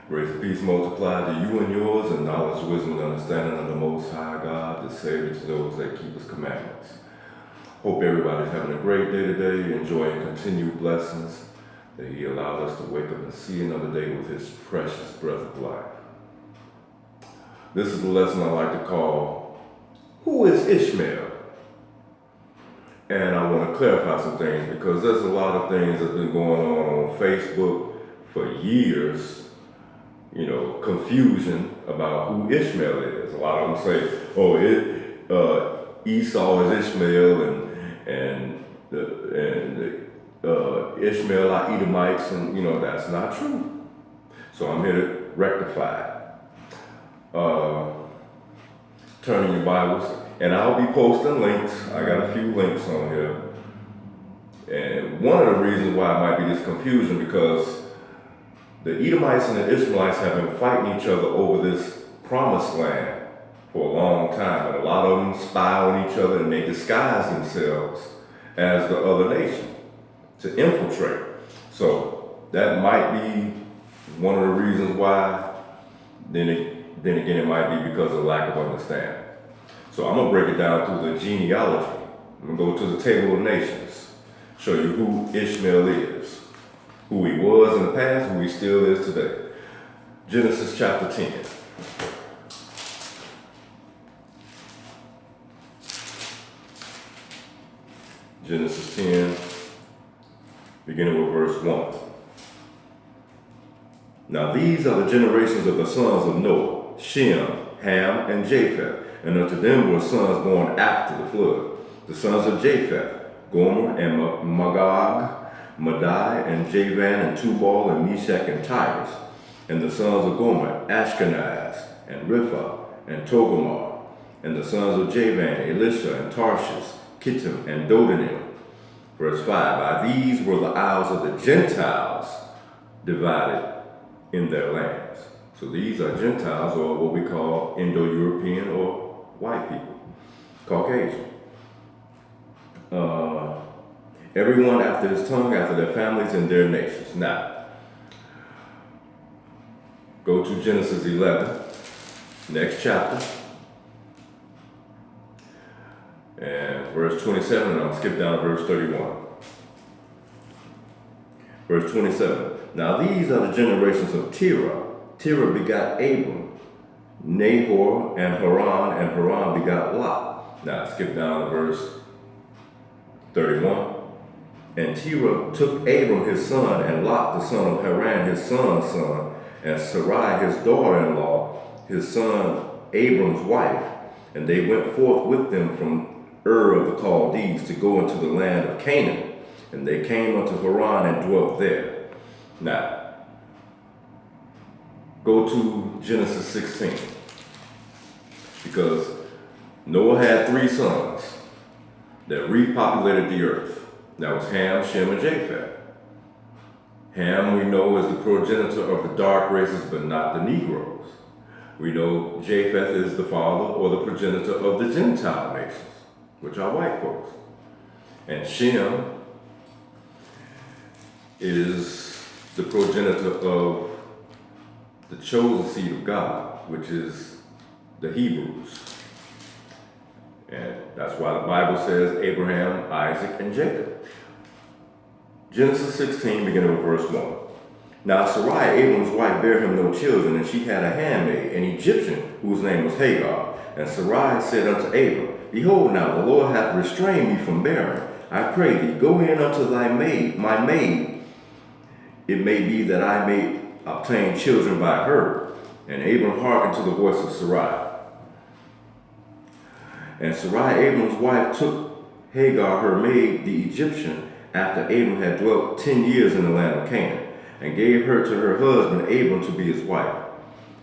Grace and peace multiply to you and yours, and knowledge, wisdom, and understanding of the Most High God, the Savior to those that keep His commandments. Hope everybody's having a great day today, enjoying continued blessings that He allowed us to wake up and see another day with His precious breath of life. This is the lesson I like to call, Who is Ishmael? And I want to clarify some things because there's a lot of things that's been going on Facebook for years. Confusion about who Ishmael is. A lot of them say, Esau is Ishmael and Ishmaelite Edomites, and that's not true. So I'm here to rectify it. Turn in your Bibles, and I'll be posting links. I got a few links on here. And one of the reasons why it might be this confusion because the Edomites and the Ishmaelites have been fighting each other over this promised land for a long time. And a lot of them spy on each other and they disguise themselves as the other nation to infiltrate. So that might be one of the reasons why. Then again, it might be because of lack of understanding. So I'm going to break it down through the genealogy. I'm going to go to the table of nations, show you who Ishmael is. Who he was in the past, who he still is today. Genesis chapter 10. Genesis 10, beginning with verse 1. Now these are the generations of the sons of Noah, Shem, Ham, and Japheth. And unto them were sons born after the flood. The sons of Japheth, Gomer and Magog, Madai and Javan and Tubal and Meshach and Tyrus, and the sons of Gomer, Ashkenaz and Riphah and Togarmah, and the sons of Javan, Elisha and Tarshish, Kittim and Dodanim. Verse 5, by these were the isles of the Gentiles divided in their lands. So these are Gentiles, or what we call Indo-European or white people, Caucasian. Everyone after his tongue, after their families and their nations. Now, go to Genesis 11, next chapter, and verse 27, and I'll skip down to verse 31. Verse 27, now these are the generations of Terah. Terah begot Abram, Nahor, and Haran begot Lot. Now, skip down to verse 31. And Terah took Abram his son, and Lot the son of Haran his son's son, and Sarai his daughter-in-law, his son Abram's wife, and they went forth with them from Ur of the Chaldees to go into the land of Canaan. And they came unto Haran and dwelt there. Now, go to Genesis 16, because Noah had 3 sons that repopulated the earth. That was Ham, Shem, and Japheth. Ham, we know, is the progenitor of the dark races, but not the Negroes. We know Japheth is the father or the progenitor of the Gentile nations, which are white folks. And Shem is the progenitor of the chosen seed of God, which is the Hebrews. And that's why the Bible says Abraham, Isaac, and Jacob. Genesis 16, beginning with verse 1. Now Sarai, Abram's wife, bare him no children, and she had a handmaid, an Egyptian, whose name was Hagar. And Sarai said unto Abram, behold, now the Lord hath restrained me from bearing. I pray thee, go in unto thy maid, my maid. It may be that I may obtain children by her. And Abram hearkened to the voice of Sarai. And Sarai, Abram's wife, took Hagar, her maid, the Egyptian, after Abram had dwelt 10 years in the land of Canaan, and gave her to her husband Abram to be his wife.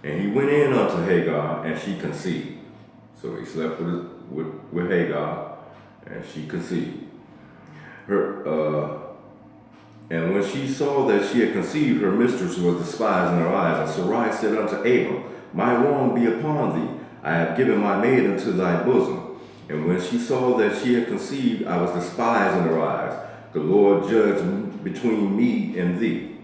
And he went in unto Hagar, and she conceived. So he slept with Hagar, and she conceived. And when she saw that she had conceived, her mistress was despised in her eyes. And Sarai said unto Abram, my wrong be upon thee. I have given my maid into thy bosom. And when she saw that she had conceived, I was despised in her eyes. The Lord judged between me and thee.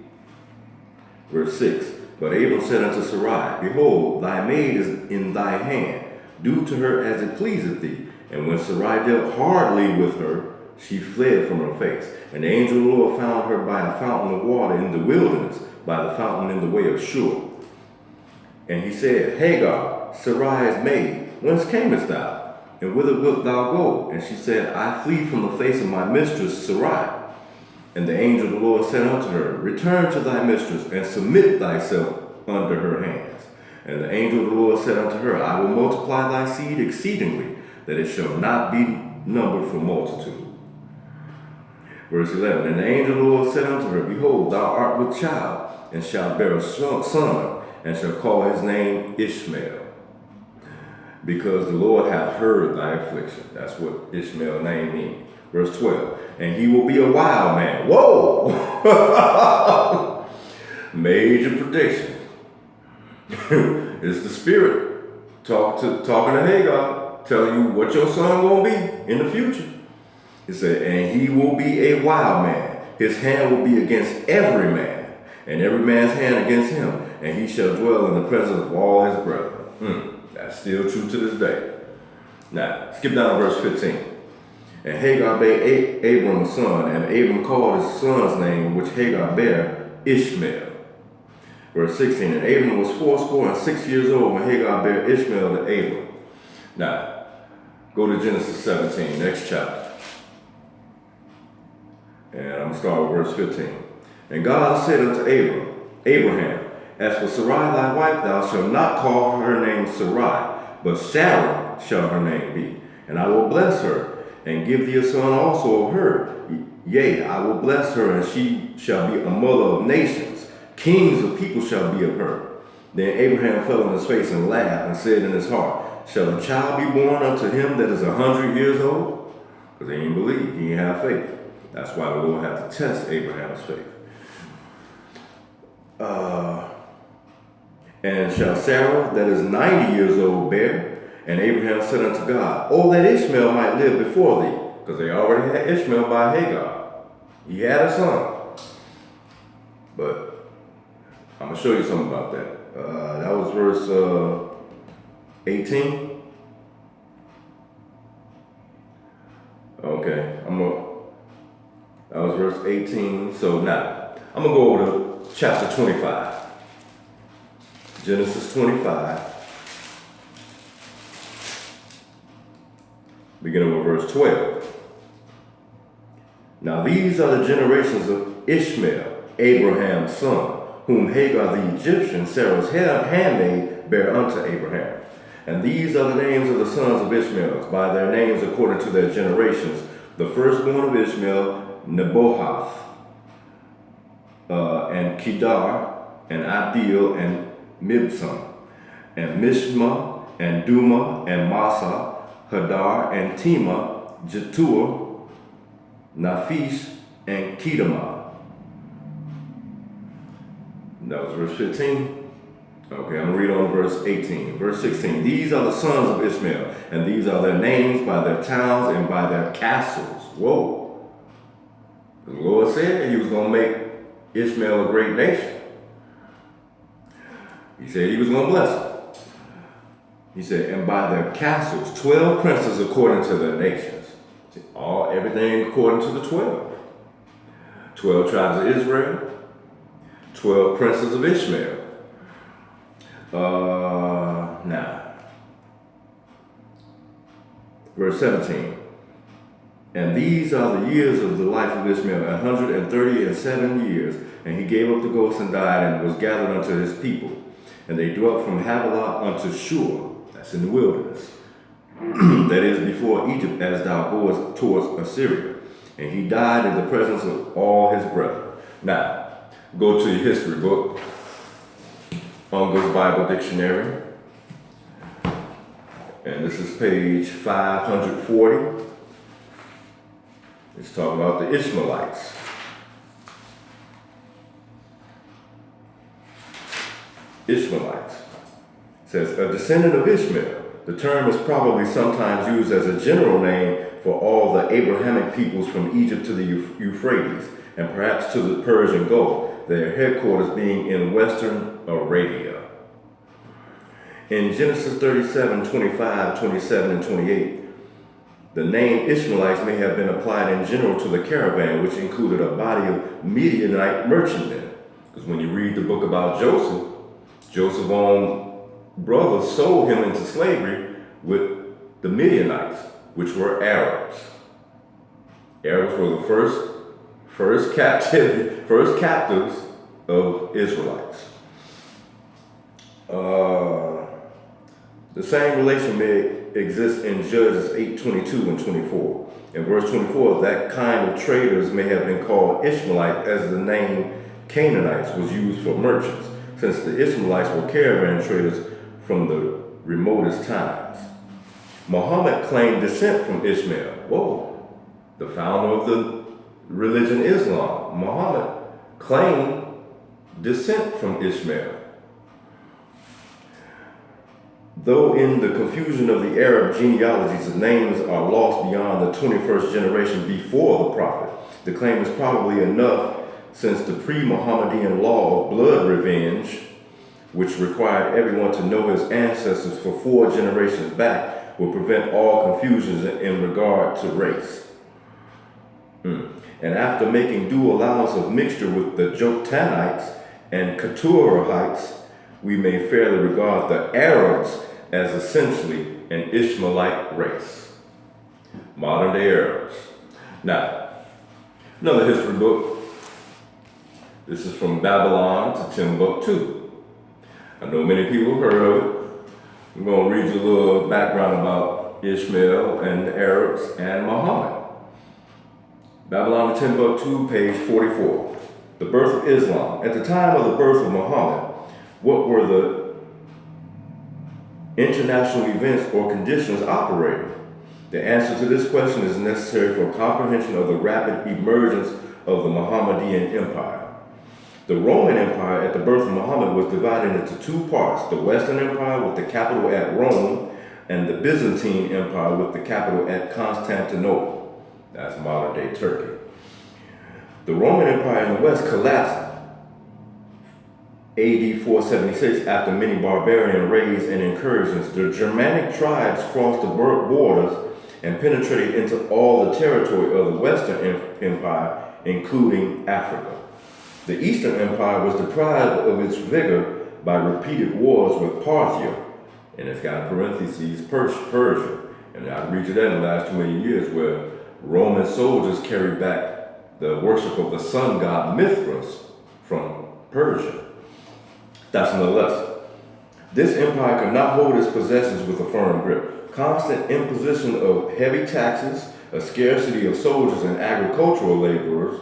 Verse 6, But Abram said unto Sarai, Behold, thy maid is in thy hand. Do to her as it pleaseth thee. And when Sarai dealt hardly with her, she fled from her face. And the angel of the Lord found her by a fountain of water in the wilderness, by the fountain in the way of Shur. And he said, Hagar, Sarai's maid, whence camest thou? And whither wilt thou go? And she said, I flee from the face of my mistress Sarai. And the angel of the Lord said unto her, Return to thy mistress, and submit thyself under her hands. And the angel of the Lord said unto her, I will multiply thy seed exceedingly, that it shall not be numbered for multitude. Verse 11, And the angel of the Lord said unto her, Behold, thou art with child, and shalt bear a son, and shall call his name Ishmael, because the Lord hath heard thy affliction. That's what Ishmael's name means. Verse 12, And he will be a wild man. Whoa! Major prediction. It's the Spirit talking to Hagar, telling you what your son gonna be in the future. He said, and he will be a wild man. His hand will be against every man, and every man's hand against him, and he shall dwell in the presence of all his brethren. That's still true to this day. Now, skip down to verse 15. And Hagar bare Abram a son, and Abram called his son's name, which Hagar bare, Ishmael. Verse 16, and Abram was 86 years old when Hagar bare Ishmael to Abram. Now, go to Genesis 17, next chapter. And I'm going to start with verse 15. And God said unto Abraham, As for Sarai thy wife, thou shalt not call her name Sarai, but Sarah shall her name be. And I will bless her, and give thee a son also of her. Yea, I will bless her, and she shall be a mother of nations. Kings of people shall be of her. Then Abraham fell on his face and laughed, and said in his heart, Shall a child be born unto him that is 100 years old? Because he didn't believe, he didn't have faith. That's why the Lord had to test Abraham's faith. And shall Sarah that is 90 years old bear? And Abraham said unto God, Oh, that Ishmael might live before thee. Because they already had Ishmael by Hagar. He had a son. But I'm going to show you something about that. That was verse 18. Okay, that was verse 18. So now, I'm going to go over to chapter 25. Genesis 25. Beginning with verse 12. Now these are the generations of Ishmael, Abraham's son, whom Hagar the Egyptian, Sarah's handmaid, bare unto Abraham. And these are the names of the sons of Ishmael, by their names according to their generations. The firstborn of Ishmael, Nebaioth, and Kedar, and Adil, and Mibsam, and Mishma, and Duma, and Massa, Hadar, and Tema, Jetur, Naphish, and Kedemah. That was verse 15. Okay, I'm going to read on verse 18. Verse 16. These are the sons of Ishmael, and these are their names by their towns and by their castles. Whoa. The Lord said he was going to make Ishmael a great nation. He said he was going to bless them. He said, and by their castles, 12 princes according to their nations. Everything according to the 12. 12 tribes of Israel, 12 princes of Ishmael. Now, verse 17. And these are the years of the life of Ishmael, 137 years. And he gave up the ghost and died, and was gathered unto his people. And they dwelt from Havilah unto Shur, that's in the wilderness, that is before Egypt, as thou goest towards Assyria. And he died in the presence of all his brethren. Now, go to your history book, Unger's Bible Dictionary. And this is page 540. It's talking about the Ishmaelites. Ishmaelites. It says, a descendant of Ishmael. The term is probably sometimes used as a general name for all the Abrahamic peoples from Egypt to the Euphrates, and perhaps to the Persian Gulf, their headquarters being in western Arabia. In Genesis 37, 25, 27, and 28, the name Ishmaelites may have been applied in general to the caravan, which included a body of Midianite merchantmen. Because when you read the book about Joseph, Joseph's own brothers sold him into slavery with the Midianites, which were Arabs. Arabs were the first captives of Israelites. The same relation may exist in Judges 8:22 and 24. In verse 24, that kind of traders may have been called Ishmaelite, as the name Canaanites was used for merchants, since the Ishmaelites were caravan traders from the remotest times. Muhammad claimed descent from Ishmael. Whoa, the founder of the religion Islam. Muhammad claimed descent from Ishmael. Though in the confusion of the Arab genealogies, the names are lost beyond the 21st generation before the prophet, the claim is probably enough, since the pre-Muhammadan law of blood revenge, which required everyone to know his ancestors for 4 generations back, will prevent all confusions in regard to race. And after making due allowance of mixture with the Joktanites and Keturaites, we may fairly regard the Arabs as essentially an Ishmaelite race. Modern day Arabs. Now, another history book. This is From Babylon to Timbuktu. I know many people have heard of it. I'm going to read you a little background about Ishmael and the Arabs and Muhammad. Babylon to Timbuktu, page 44. The birth of Islam. At the time of the birth of Muhammad, what were the international events or conditions operating? The answer to this question is necessary for comprehension of the rapid emergence of the Mohammedan Empire. The Roman Empire at the birth of Muhammad was divided into 2 parts, the Western Empire with the capital at Rome and the Byzantine Empire with the capital at Constantinople. That's modern day Turkey. The Roman Empire in the West collapsed AD 476 after many barbarian raids and incursions. The Germanic tribes crossed the borders and penetrated into all the territory of the Western Empire, including Africa. The Eastern Empire was deprived of its vigor by repeated wars with Parthia, and it's got in parentheses Persia. And I'll read you that in the last 20 years, where Roman soldiers carried back the worship of the sun god Mithras from Persia. That's another lesson. This empire could not hold its possessions with a firm grip. Constant imposition of heavy taxes, a scarcity of soldiers and agricultural laborers,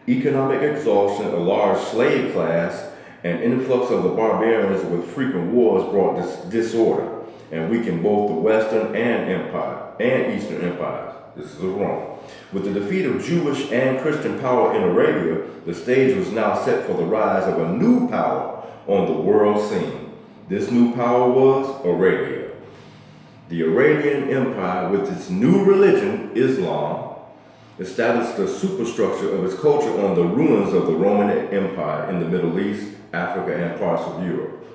economic exhaustion, a large slave class, and influx of the barbarians with frequent wars brought disorder and weakened both the Western and Eastern empires. This is Rome. With the defeat of Jewish and Christian power in Arabia, the stage was now set for the rise of a new power on the world scene. This new power was Arabia. The Arabian Empire, with its new religion, Islam, established the superstructure of its culture on the ruins of the Roman Empire in the Middle East, Africa, and parts of Europe.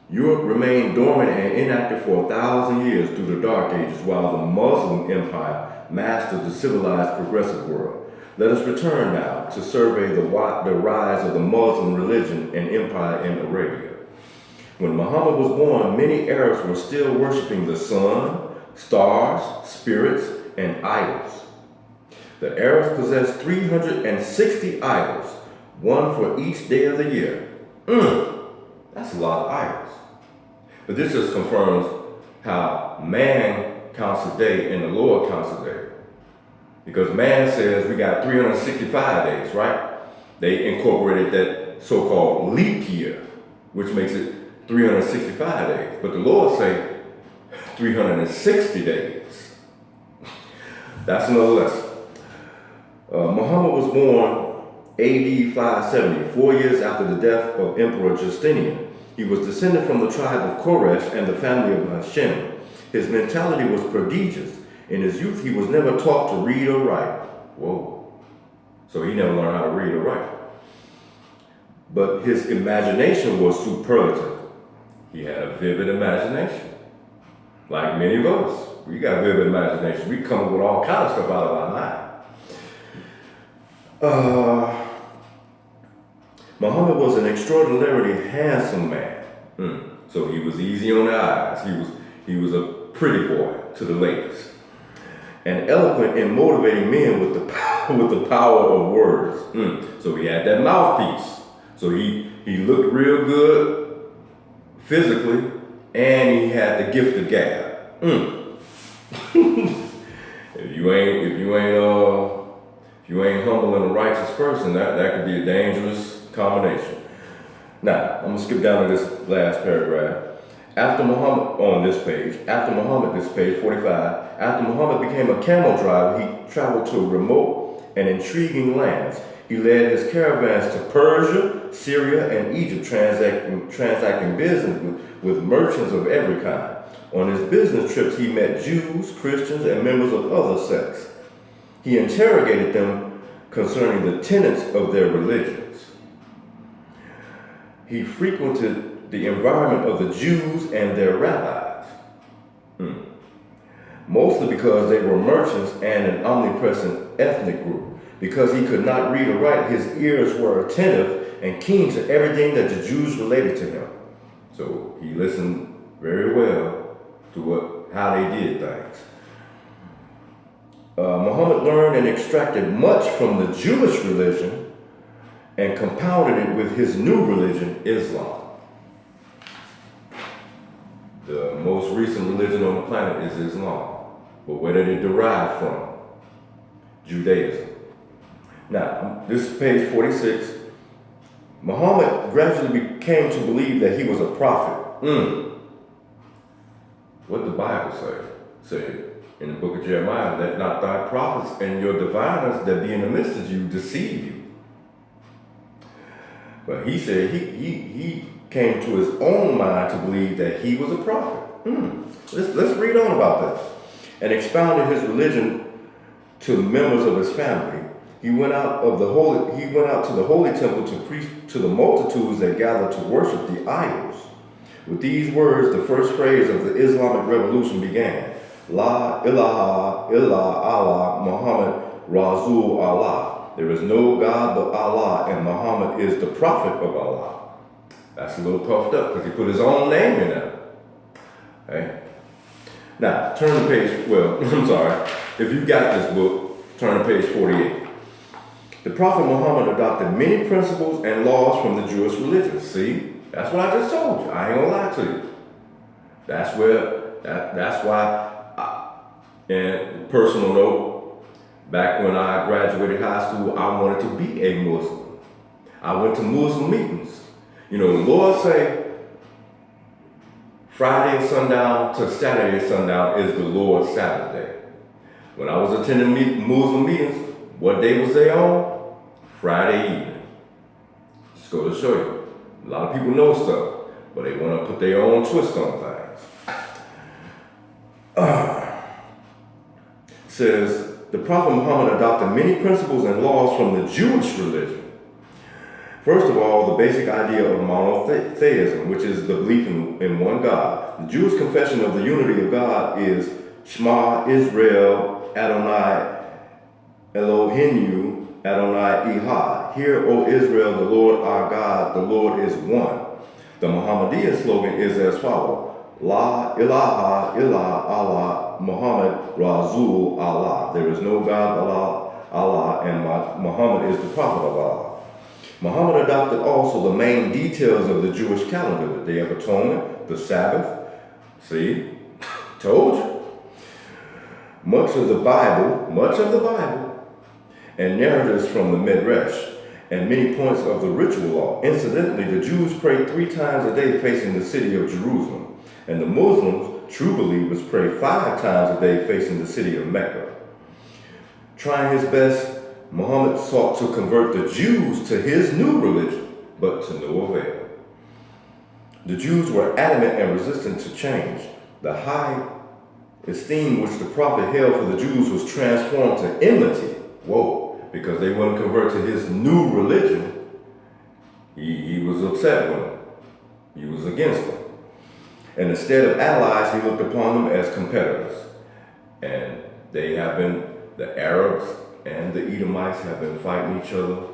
Europe remained dormant and inactive for 1,000 years through the Dark Ages, while the Muslim Empire mastered the civilized progressive world. Let us return now to survey the rise of the Muslim religion and empire in Arabia. When Muhammad was born, many Arabs were still worshiping the sun, stars, spirits, and idols. The Arabs possessed 360 idols, one for each day of the year. That's a lot of idols. But this just confirms how man counts a day and the Lord counts a day. Because man says we got 365 days, right? They incorporated that so-called leap year, which makes it 365 days. But the Lord say 360 days. That's another lesson. Muhammad was born AD 570, 4 years after the death of Emperor Justinian. He was descended from the tribe of Koresh and the family of Shem. His mentality was prodigious. In his youth, he was never taught to read or write. Whoa. So he never learned how to read or write. but his imagination was superlative. He had a vivid imagination. Like many of us, we got vivid imagination. We come up with all kinds of stuff out of our mind. Muhammad was an extraordinarily handsome man. So he was easy on the eyes. He was a pretty boy to the ladies. And eloquent in motivating men with the power of words. So he had that mouthpiece. So he looked real good physically, and he had the gift of gab. If you ain't humble and a righteous person, that could be a dangerous combination. Now, I'm gonna skip down to this last paragraph. After Muhammad, this page 45, after Muhammad became a camel driver, he traveled to remote and intriguing lands. He led his caravans to Persia, Syria, and Egypt, transacting business with merchants of every kind. On his business trips, he met Jews, Christians, and members of other sects. He interrogated them concerning the tenets of their religions. He frequented the environment of the Jews and their rabbis, mostly because they were merchants and an omnipresent ethnic group. Because he could not read or write, his ears were attentive and keen to everything that the Jews related to him. So he listened very well to how they did things. Muhammad learned and extracted much from the Jewish religion and compounded it with his new religion, Islam. The most recent religion on the planet is Islam. But where did it derive from? Judaism. Now, this is page 46. Muhammad gradually came to believe that he was a prophet. What the Bible say in the book of Jeremiah, let not thy prophets and your diviners that be in the midst of you deceive you. But he said he came to his own mind to believe that he was a prophet. Let's read on about this. And expounded his religion to members of his family. He went out to the holy temple to preach to the multitudes that gathered to worship the idols. With these words, the first phrase of the Islamic revolution began. La ilaha illa Allah, Muhammad Rasul Allah. There is no God but Allah, and Muhammad is the prophet of Allah. That's a little puffed up because he put his own name in there. Okay? Now, turn to page, if you got this book, turn to page 48. The Prophet Muhammad adopted many principles and laws from the Jewish religion. See, that's what I just told you. I ain't gonna lie to you. That's why, and personal note, back when I graduated high school, I wanted to be a Muslim. I went to Muslim meetings. You know, the Lord say, Friday sundown to Saturday sundown is the Lord's Sabbath day. When I was attending Muslim meetings, what day was they on? Friday evening. Just go to show you. A lot of people know stuff, but they want to put their own twist on things. Says, the Prophet Muhammad adopted many principles and laws from the Jewish religion. First of all, the basic idea of monotheism, which is the belief in one God. The Jewish confession of the unity of God is Shema Israel Adonai Eloheinu Adonai Ehad. Hear, O Israel, the Lord our God, the Lord is one. The Muhammadan slogan is as follows. La ilaha illa Allah, Muhammad Rasul Allah. There is no God but Allah, and Muhammad is the prophet of Allah. Muhammad adopted also the main details of the Jewish calendar, the Day of Atonement, the Sabbath. See, told you. Much of the Bible, and narratives from the Midrash, and many points of the ritual law. Incidentally, the Jews pray 3 times a day facing the city of Jerusalem, and the Muslims, true believers, pray 5 times a day facing the city of Mecca. Trying his best, Muhammad sought to convert the Jews to his new religion, but to no avail. The Jews were adamant and resistant to change. The high esteem which the prophet held for the Jews was transformed to enmity. Because they wouldn't convert to his new religion. He was upset with them. He was against them. And instead of allies, he looked upon them as competitors. And they have been, the Arabs and the Edomites have been fighting each other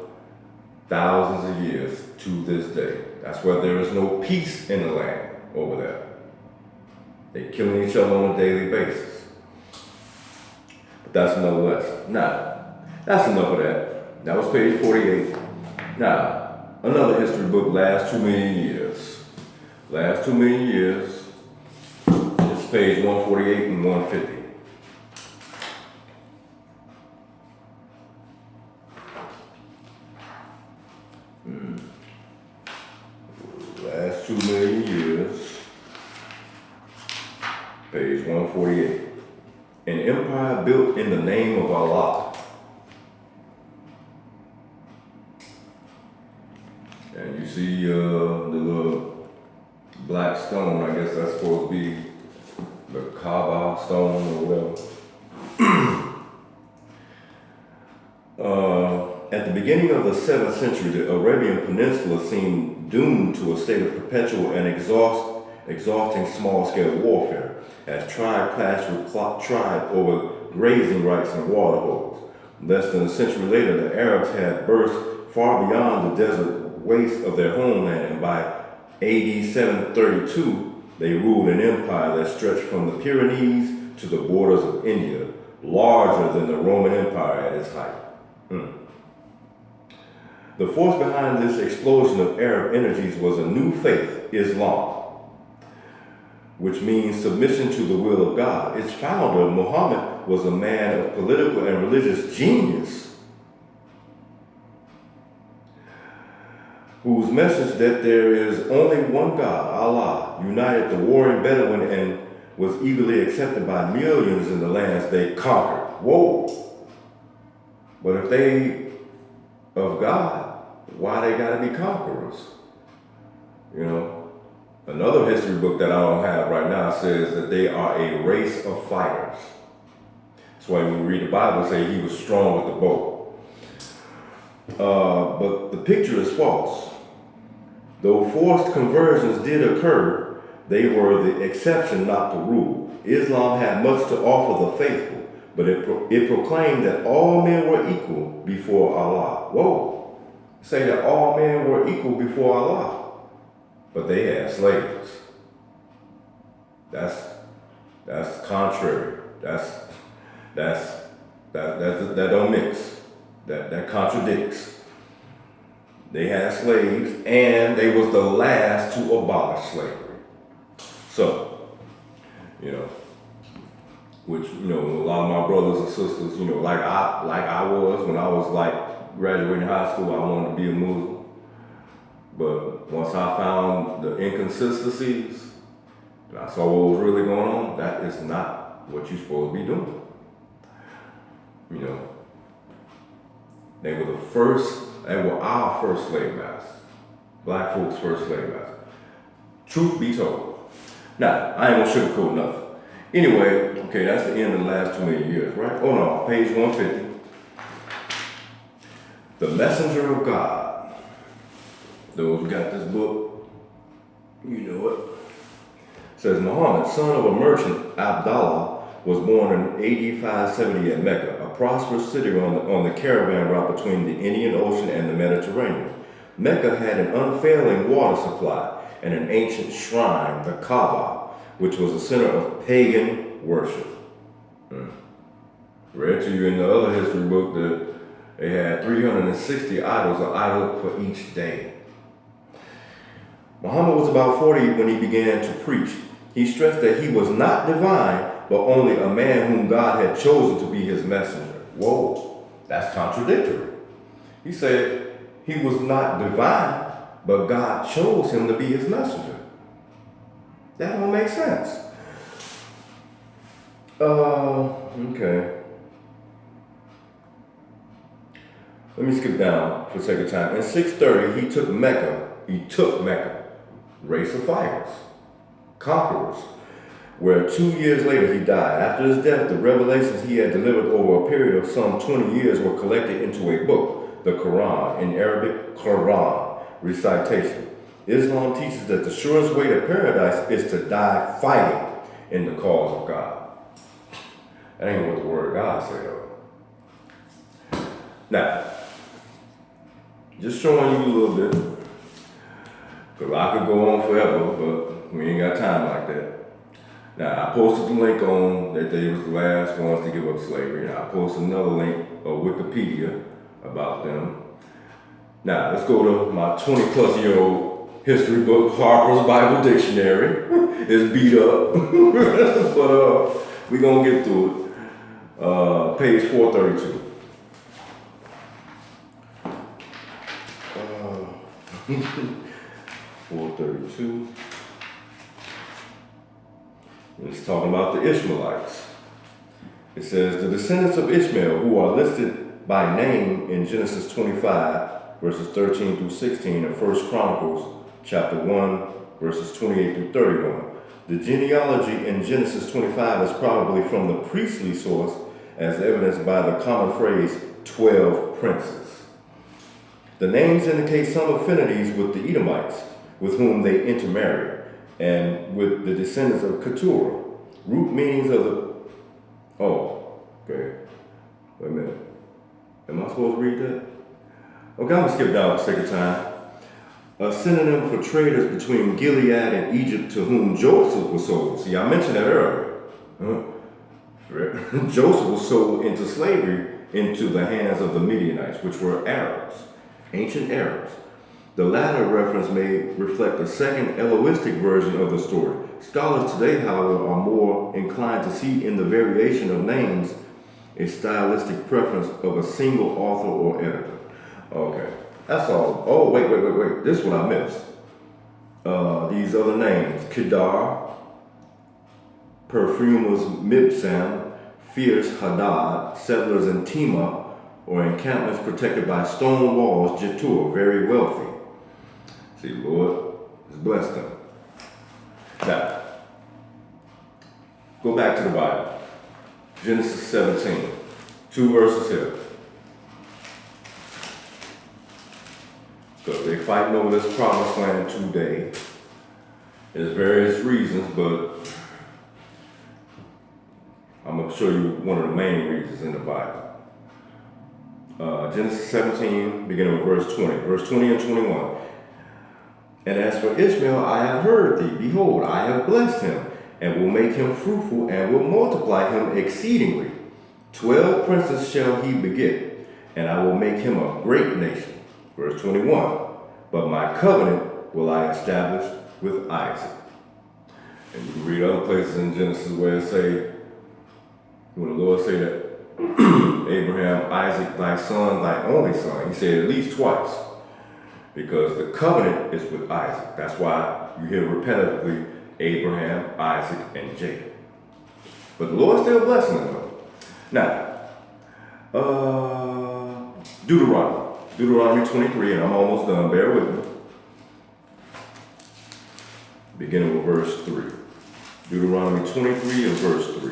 thousands of years to this day. That's why there is no peace in the land over there. They're killing each other on a daily basis. But that's another lesson. Now, that's enough of that. That was page 48. Now, another history book, last 2 million years. Last 2 million years. It's page 148 and 150. Last 2 million years, page 148. An empire built in the name of Allah. And you see the little black stone, I guess that's supposed to be the Kaaba stone or whatever. At the beginning of the 7th century, the Arabian Peninsula seemed doomed to a state of perpetual and exhausting small-scale warfare, as tribe clashed with tribe over grazing rights and water holes. Less than a century later, the Arabs had burst far beyond the desert waste of their homeland, and by AD 732, they ruled an empire that stretched from the Pyrenees to the borders of India, larger than the Roman Empire at its height. The force behind this explosion of Arab energies was a new faith, Islam, which means submission to the will of God. Its founder, Muhammad, was a man of political and religious genius, whose message that there is only one God, Allah, united the warring Bedouin and was eagerly accepted by millions in the lands they conquered. Whoa! But if they of God, why they gotta be conquerors? You know, another history book that I don't have right now says that they are a race of fighters. That's why when we read the Bible, say he was strong with the bow. But the picture is false. Though forced conversions did occur, they were the exception, not the rule. Islam had much to offer the faithful, but it proclaimed that all men were equal before Allah. Whoa. Say that all men were equal before Allah, but they had slaves. That's contrary. That don't mix. That contradicts. They had slaves, and they was the last to abolish slavery. So, you know, which, you know, a lot of my brothers and sisters, you know, like I was when I was like graduating high school, I wanted to be a Muslim. But once I found the inconsistencies, and I saw what was really going on, that is not what you're supposed to be doing. You know, they were our first slave masters. Black folks' first slave masters. Truth be told. Now, I ain't gonna sugarcoat nothing. Anyway, okay, that's the end of the last 2 million years, right? Oh no, page 150. The messenger of God. Those who got this book, you know it. It says Muhammad, son of a merchant, Abdallah, was born in AD 570 at Mecca, a prosperous city on the caravan route between the Indian Ocean and the Mediterranean. Mecca had an unfailing water supply and an ancient shrine, the Kaaba, which was a center of pagan worship. Read to you in the other history book that they had 360 idols, an idol for each day. Muhammad was about 40 when he began to preach. He stressed that he was not divine, but only a man whom God had chosen to be his messenger. Whoa, that's contradictory. He said he was not divine, but God chose him to be his messenger. That don't make sense. Okay. Let me skip down for the sake of time. In 630, he took Mecca, race of fighters, conquerors, where 2 years later he died. After his death, the revelations he had delivered over a period of some 20 years were collected into a book, the Quran, in Arabic, Quran, recitation. Islam teaches that the surest way to paradise is to die fighting in the cause of God. That ain't what the word of God say though. Now, just showing you a little bit, because I could go on forever, but we ain't got time like that. Now, I posted the link on that they was the last ones to give up slavery, and I posted another link of Wikipedia about them. Now, let's go to my 20-plus-year-old history book, Harper's Bible Dictionary. It's beat up, but we're going to get through it. Page 432. 432. It's talking about the Ishmaelites. It says, the descendants of Ishmael, who are listed by name in Genesis 25, verses 13 through 16, and 1 Chronicles chapter 1, verses 28 through 31. The genealogy in Genesis 25 is probably from the priestly source, as evidenced by the common phrase, 12 princes. The names indicate some affinities with the Edomites, with whom they intermarried, and with the descendants of Keturah. Root meanings of the... Oh, okay. Wait a minute. Am I supposed to read that? Okay, I'm going to skip down for the sake of time. A synonym for traders between Gilead and Egypt to whom Joseph was sold. See, I mentioned that earlier. Joseph was sold into slavery into the hands of the Midianites, which were Arabs, ancient Arabs. The latter reference may reflect a second Elohistic version of the story. Scholars today, however, are more inclined to see in the variation of names a stylistic preference of a single author or editor. Okay, that's all. Oh, wait. This is what I missed. These other names: Kedar, perfumers Mibsam, fierce Hadad, settlers in Tema, or encampments protected by stone walls, Jetur, very wealthy. See, the Lord has blessed them. Now, go back to the Bible. Genesis 17, 2 verses here. So they're fighting over this promised land today. There's various reasons, but I'm going to show you one of the main reasons in the Bible. Genesis 17, beginning with verse 20. Verse 20 and 21. And as for Ishmael, I have heard thee. Behold, I have blessed him, and will make him fruitful, and will multiply him exceedingly. 12 princes shall he beget, and I will make him a great nation. Verse 21. But my covenant will I establish with Isaac. And you can read other places in Genesis where it say, when the Lord say that Abraham, Isaac, thy son, thy only son, he said at least twice. Because the covenant is with Isaac. That's why you hear repetitively Abraham, Isaac, and Jacob. But the Lord's still blessing them though. Now, Deuteronomy 23, and I'm almost done, bear with me. Beginning with verse 3. Deuteronomy 23 and verse 3.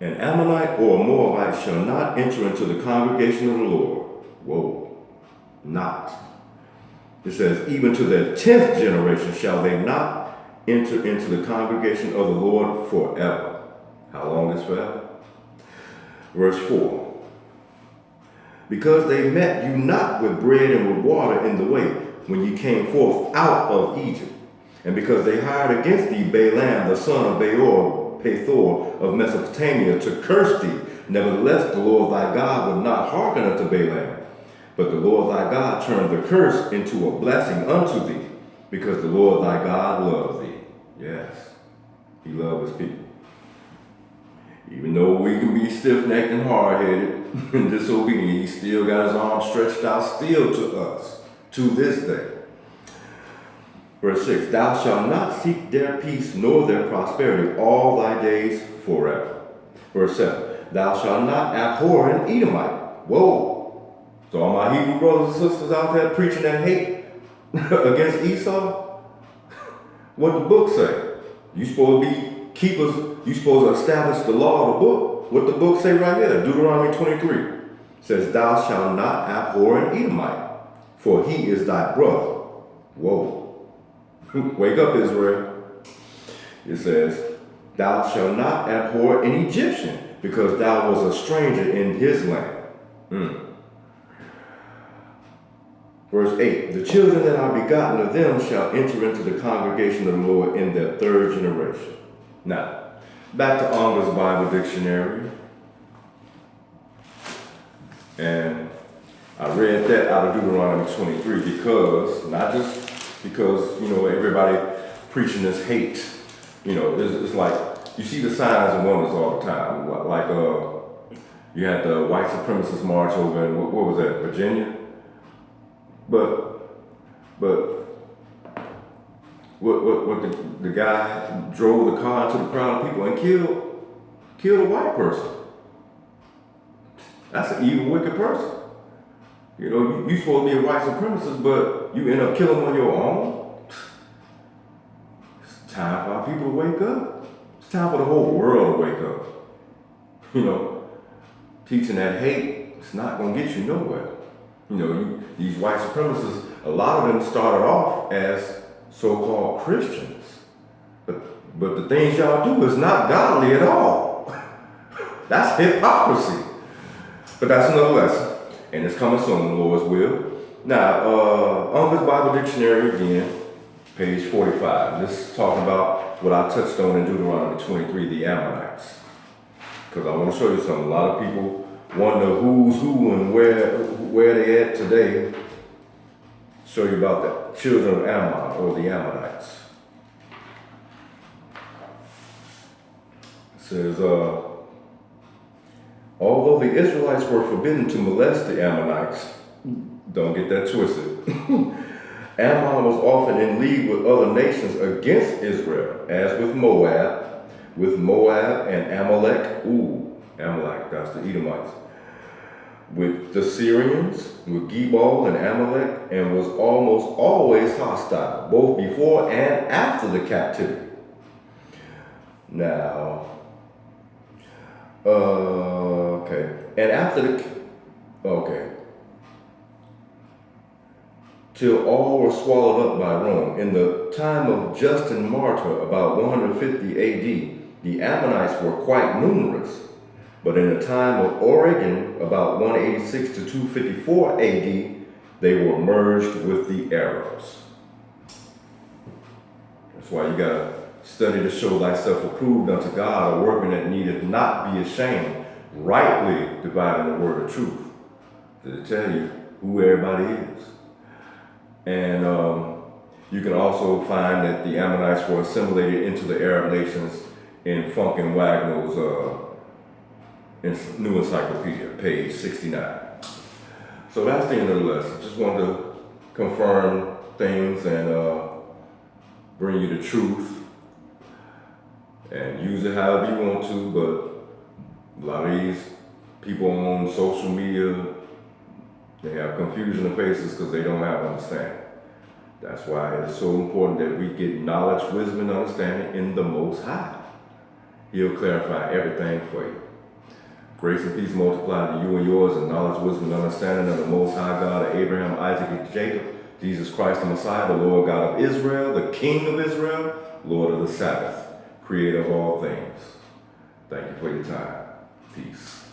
An Ammonite or a Moabite shall not enter into the congregation of the Lord. Whoa, not. It says, even to their 10th generation shall they not enter into the congregation of the Lord forever. How long is forever? Verse 4. Because they met you not with bread and with water in the way when you came forth out of Egypt, and because they hired against thee Balaam the son of Pethor of Mesopotamia to curse thee. Nevertheless, the Lord thy God would not hearken unto Balaam, but the Lord thy God turned the curse into a blessing unto thee, because the Lord thy God loved thee. Yes, he loved his people. Even though we can be stiff-necked and hard-headed and disobedient, he still got his arm stretched out still to us, to this day. Verse 6, thou shalt not seek their peace nor their prosperity all thy days forever. Verse 7, thou shalt not abhor an Edomite. Whoa. So all my Hebrew brothers and sisters out there preaching that hate against Esau, what the book say? You supposed to be keepers, you supposed to establish the law of the book. what the book say right here, Deuteronomy 23, says, thou shalt not abhor an Edomite, for he is thy brother. Whoa. Wake up, Israel. It says, thou shalt not abhor an Egyptian, because thou was a stranger in his land. Verse 8, the children that are begotten of them shall enter into the congregation of the Lord in their third generation. Now, back to Unger's Bible Dictionary. And I read that out of Deuteronomy 23 because, not just because, everybody preaching this hate. It's like, you see the signs and wonders all the time. Like, you had the white supremacist march over in, what was that, Virginia? But what the guy drove the car into the crowd of people and killed a white person. That's an evil, wicked person. You're supposed to be a white supremacist, but you end up killing on your own. It's time for our people to wake up. It's time for the whole world to wake up. Teaching that hate, it's not going to get you nowhere. These white supremacists, a lot of them started off as so-called Christians. But the things y'all do is not godly at all. That's hypocrisy. But that's another lesson. And it's coming soon, the Lord's will. Now, Unger's Bible Dictionary again, page 45. This is talking about what I touched on in Deuteronomy 23, the Ammonites. Because I want to show you something. A lot of people wonder who's who and where they at today. Show you about the children of Ammon, or the Ammonites. It says, although the Israelites were forbidden to molest the Ammonites, don't get that twisted, Ammon was often in league with other nations against Israel, as with Moab and Amalek. Amalek, that's the Edomites. With the Syrians, with Gebal and Amalek, and was almost always hostile, both before and after the captivity. Now, till all were swallowed up by Rome. In the time of Justin Martyr, about 150 AD, the Ammonites were quite numerous. But in the time of Origen, about 186 to 254 AD, they were merged with the Arabs. That's why you gotta study to show thyself approved unto God, a workman that needeth not be ashamed, rightly dividing the word of truth. To tell you who everybody is. And you can also find that the Ammonites were assimilated into the Arab nations in Funk and Wagnall's New Encyclopedia, page 69. So that's the end of the lesson. Just wanted to confirm things and bring you the truth. And use it however you want to, but a lot of these people on social media, they have confusion in faces because they don't have understanding. That's why it's so important that we get knowledge, wisdom, and understanding in the Most High. He'll clarify everything for you. Grace and peace multiply to you and yours, and knowledge, wisdom, and understanding of the Most High God of Abraham, Isaac, and Jacob, Jesus Christ the Messiah, the Lord God of Israel, the King of Israel, Lord of the Sabbath, creator of all things. Thank you for your time. Peace.